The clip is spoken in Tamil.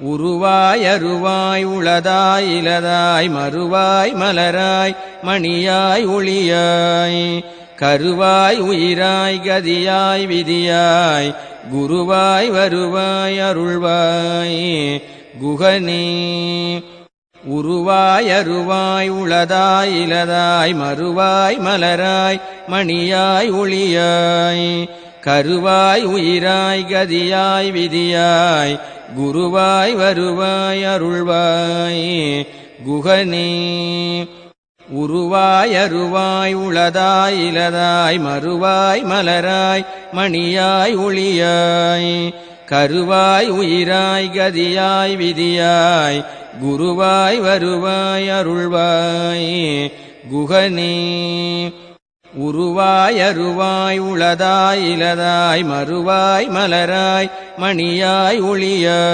உருவாய் அருவாய் உளதாய் இலதாய் மறுவாய் மலராய் மணியாய் ஒளியாய் கருவாய் உயிராய் கதியாய் விதியாய் குருவாய் வருவாய் அருள்வாய் குகனே. உருவாய் அருவாய் உளதாய் இலதாய் மறுவாய் மலராய் மணியாய் ஒளியாய் கருவாய் உயிராய் கதியாய் விதியாய் குருவாய் வருவாய் அருள்வாய் குகனே. உருவாய் அருவாய் உளதாய் இலதாய் மறுவாய் மலராய் மணியாய் ஒளியாய் கருவாய் உயிராய் கதியாய் விதியாய் குருவாய் வருவாய் அருள்வாய் குகனே. உருவாய் அருவாய் உளதாய் இலதாய் மறுவாய் மலராய் மணியாய் ஒளியாய்